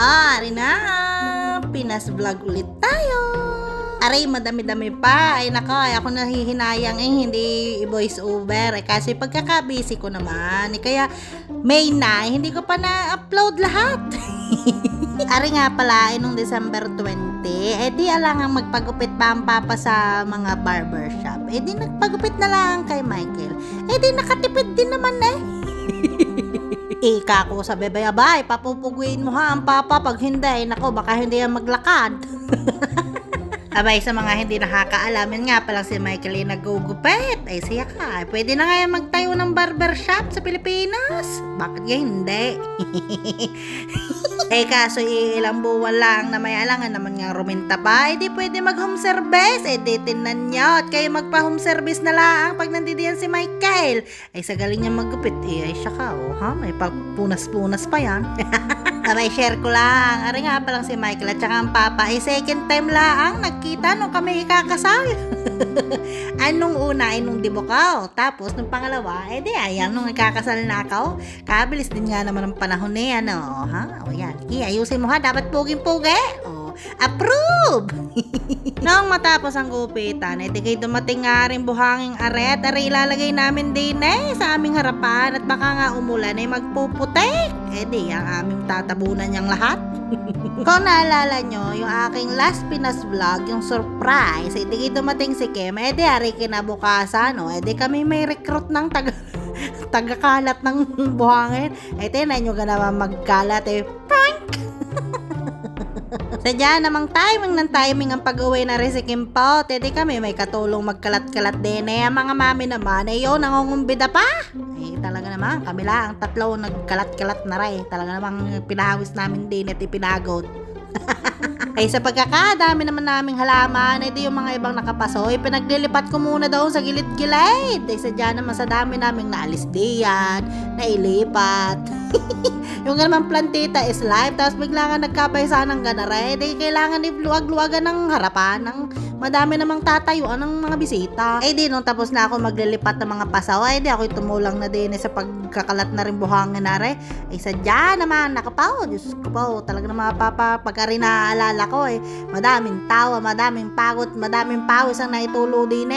Ari na, Pinas vlog ulit tayo. Aray, madami-dami pa. Ay nako, ay ako nahihinayang hindi i-voice over. Kasi pagkaka-busy ko naman. Kaya May na, hindi ko pa na-upload lahat. Ari nga pala, nung December 20, di alangang magpagupit pa ang papa sa mga barbershop. Di nagpagupit na lang kay Michael. Di nakatipid din naman Ika ko sa bebe-abay, papupuguin mo ha ang papa, pag hindi, nako baka hindi yan maglakad. Abay, sa mga hindi nakakaalam, yun nga palang si Michael ay nagugupit. Ay siya ka, pwede na nga magtayo ng barbershop sa Pilipinas. Bakit nga hindi? Kaso ilang buwan lang na may alangan naman nga ruminta pa, di pwede mag-home service. Di tinan nyo, at kayo magpa-home service na lang pag nandidiyan si Michael. Ay sa galing niya maggupit, ay siya ka, may punas-punas pa yan. Abay, share ko lang. Ari nga palang si Michael at saka ang papa ay second time lang nagkita nung kami ikakasal. Anong una ay nung dibukaw. Tapos nung pangalawa, di ayan nung ikakasal na ako. Kabilis din nga naman ang panahon O yan. Ayusin mo ha, dapat puging-pugi. Approve! Noong matapos ang gupitan, di kayo dumating nga rin buhanging aret. Ari ilalagay namin din sa aming harapan at baka nga umulan ay magpuputik. Di ang aming tatabunan niyang lahat. Kung naalala nyo, yung aking last Pinas vlog, yung surprise, di kayo dumating si Kim, di ari kinabukasan, di kami may recruit ng tagakalat ng buhangin. Tinan nyo ka naman magkalat prank! Sadya namang timing ang pag-uwi na rin si Kim po. Di kami may katulong magkalat-kalat din. Ang mga mami naman, yun, nangungumbida pa. Talaga naman, kami lang, tatlo nagkalat-kalat na rin. Talaga namang pinahawis namin din at ipinagod. Sa pagkakadami naman naming halaman, di yung mga ibang nakapasoy, pinaglilipat ko muna doon sa gilid-gilid. Sadya naman sa dami naming naalis diyan, nailipat. Yung naman plantita is live, tapos bigla nga nagkabaysa ng ganare, di kailangan iluwag-luwagan ng harapan ng madami namang tatayuan ng mga bisita. Di nung tapos na ako maglilipat ng mga pasaw, di ako tumulang na din sa pagkakalat na rin buhangin na rin. Sadya naman, nakapaw, Diyos ko po, talaga na mga papa, pagka rin naaalala ko madaming tawa, madaming pagod, madaming pawis ang naitulo din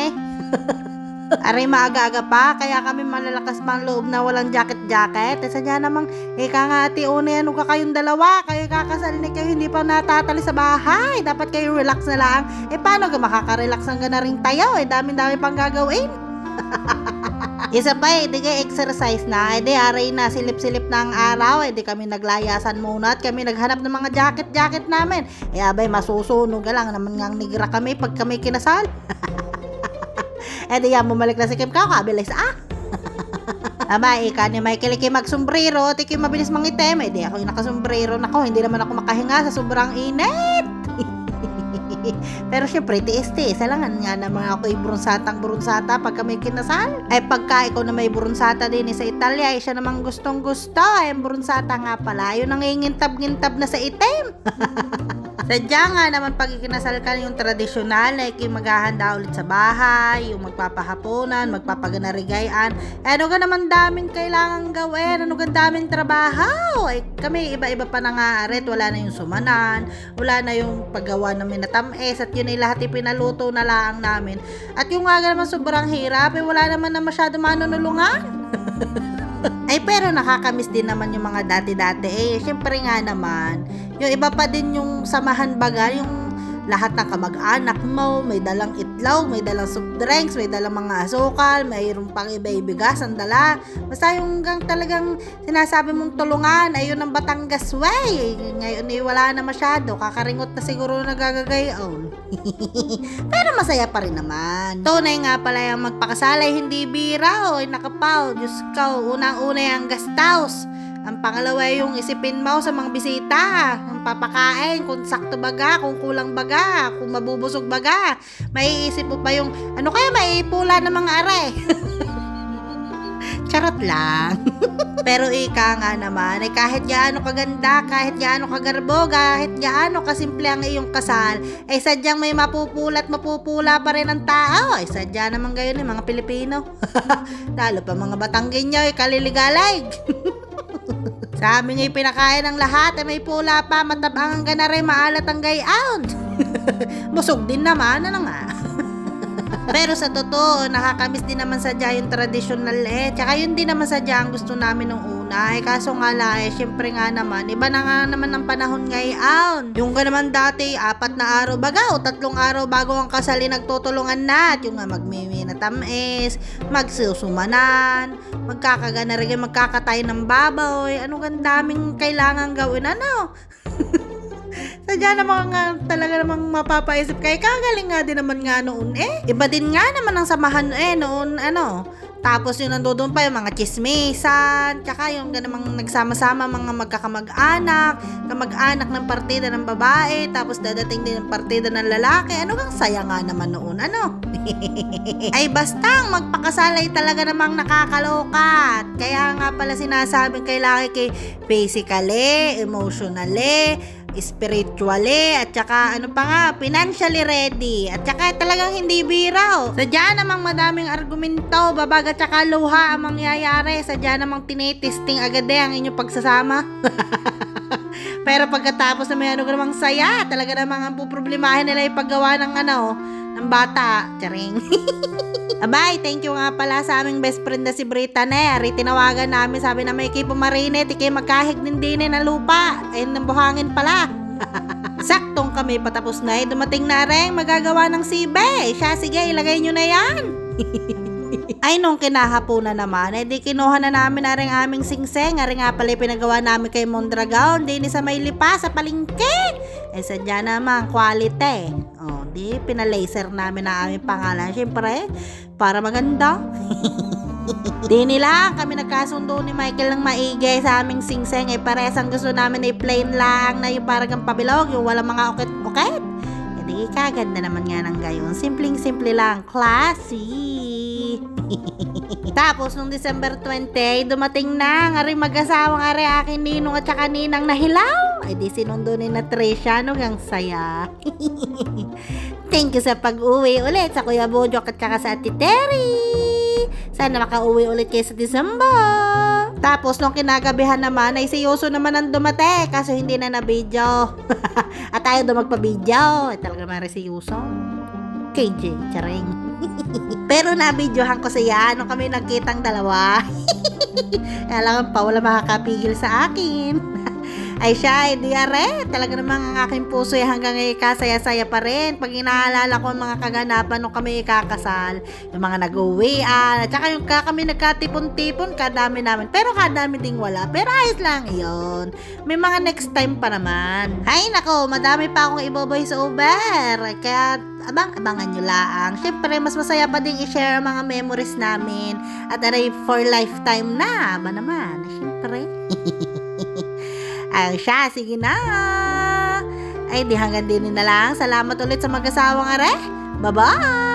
Aray maaga-aga pa, kaya kami malalakas pa ang loob na walang jacket-jacket. Sadya namang, kangati una yan, ka kayong dalawa, kayo kakasal ni kayo, hindi pa natatali sa bahay. Dapat kayo relax na lang. Paano ka makaka-relax hanggang na rin tayo? Dami-dami pang gagawin. Isa pa di kayo exercise na, aray na, silip-silip na ang araw, di kami naglayasan muna at kami naghanap ng mga jacket-jacket namin. Abay, masusunog lang naman ngang nigra kami pag kami kinasal. Yan, bumalik na si Kim Kao, kabilis Abay, ni Michael magsombrero, di kayo mabilis mangitim. Di ako yung nakasombrero, hindi naman ako makahinga sa sobrang init. Pero syempre, tiis-tiis lang nga naman ako brunsata pag kami kinasal. Pagka ikaw na may brunsata din sa Italia, siya namang gustong-gusto. Brunsata nga pala, yun ang ngintab-ngintab na sa itim. Sadya nga naman pag ikinasal ka yung tradisyonal na maghahanda ulit sa bahay, yung magpapahaponan, magpapaganarigayan. Ano ka naman daming kailangan gawin, ano ka daming trabaho. Kami iba-iba pa na nga aret, wala na yung sumanan, wala na yung paggawa ng minatamis, at yun ay lahat ipinaluto na lang namin. At yung nga naman sobrang hirap, wala naman na masyado manunulungan. Pero nakakamiss din naman yung mga dati-dati. Siyempre nga naman, yung iba pa din yung samahan baga, yung lahat ng kamag-anak mo, may dalang itlog, may dalang soft drinks, may dalang mga asukal, mayroon pang iba-ibigas ang dala. Basta yung talagang sinasabi mong tulungan, ayun ang Batangas way. Ngayon wala na masyado, kakaringot na siguro nagagagayon. Pero masaya pa rin naman. Tunay nga pala yung magpakasal ay hindi bira, nakapaw, Diyos ko, unang-una yung guest house. Ang pangalawa yung isipin mo sa mga bisita, ang papakain, kung sakto baga, kung kulang baga, kung mabubusog baga. Maiisip mo pa yung, ano kaya maipula ng mga are? Charot lang. Pero ika nga naman, kahit gaano kaganda, kahit gaano kagarbo, kahit gaano kasimple ang iyong kasal, sadyang may mapupula pa rin ang tao. Sadya naman gayon mga Pilipino. Lalo pa mga Batanggenyo, kaliligalig. Sabi niya pinakain ng lahat, may pula pa, matabangan ka na rin, maalat ang gayaon. Busog din naman, ano nga. Pero sa totoo, nakakamiss din naman sadya yung traditional tsaka yun din naman sadya ang gusto namin nung una kaso nga lang syempre nga naman, iba na nga naman ang panahon ngayon. Yung ka naman dati, 4 na araw baga o 3 araw bago ang kasali nagtutulungan na at yung nga magmimi na tamis, magsusumanan, magkakagana rin, magkakatay ng baboy, ano gan daming kailangan gawin, ano? Sadya naman nga talaga namang mapapaisip kay kagaling nga din naman nga noon Iba din nga naman ang samahan noon ano. Tapos yung nandoon pa yung mga chismisan, tsaka yung ganamang nagsama-sama mga magkakamag-anak, kamag-anak ng partida ng babae, tapos dadating din ang partida ng lalaki. Ano kang saya nga naman noon, ano? Ay bastang magpakasalay talaga namang nakakaloka. Kaya nga pala sinasabing kailangan kay physically, emotionally, spiritually, at saka ano pa nga, financially ready. At saka talagang hindi biraw. Sadya namang madaming argumento, babaga tsaka luha ang mangyayari. Sadya namang tinitesting agad ang inyong pagsasama. Pero pagkatapos na may ano namang saya, talaga namang ang puproblemahin nila yung paggawa ng ng bata. Charing. Abay, thank you nga pala sa aming best friend na si Brita Ari. Tinawagan namin, sabi na may kipo marinit, makahig din ng lupa. Ayun ng buhangin pala. Saktong kami patapos na dumating na rin magagawa ng sibe. Siya, sige, ilagay nyo na yan. Ay, nung kinahapunan naman, di kinuha na namin na rin aming singseng. Ari nga pala pinagawa namin kay Mondragon. Di ni sa may lipa sa palengke. Sadya naman, quality. Di pinalaser namin na aming pangalan. Siyempre, para maganda. Di nila kami nagkasundo ni Michael ng maigay sa aming singseng. Pares ang gusto namin ay plain lang na yung parang pabilog, yung walang mga ukit-ukit. Di kaganda naman nga ng gayon. Simpleng-simple lang. Classy. Tapos nung December 20, dumating na ang aring mag-asawang ari akin ninong at saka ninang nahilaw. Ay di sinundo ni na Tricia, gang saya. Thank you sa pag-uwi ulit sa Kuya Bojok at saka sa Ate Terry. Sana makauwi ulit kayo sa December. Tapos nung kinagabihan naman ay si Yoso naman ang dumate kaso hindi na na-video. At tayo doon magpa-video. Ay talaga naman si Yoso. KJ, charing. Pero na-videohan ko siya nung kami nagkitang dalawa. Alam pa, wala makakapigil sa akin. Ay siya, di are. Talaga namang ang aking puso hanggang ngayon kasaya-saya pa rin. Pag inaalala ko ang mga kaganapan nung kami ikakasal, yung mga nag-uwian, at saka yung kami nagkatipon-tipon, kadami namin. Pero kadami ding wala. Pero ayos lang yun. May mga next time pa naman. Ay nako, madami pa akong i-voice over. Kaya abangan nyo lang. Siyempre, mas masaya pa din i-share ang mga memories namin. At aray for lifetime na. Ba naman? Siyempre. Ay siya, sige na. Ay di hanggang din na lang. Salamat ulit sa mag-asawang are. Bye-bye!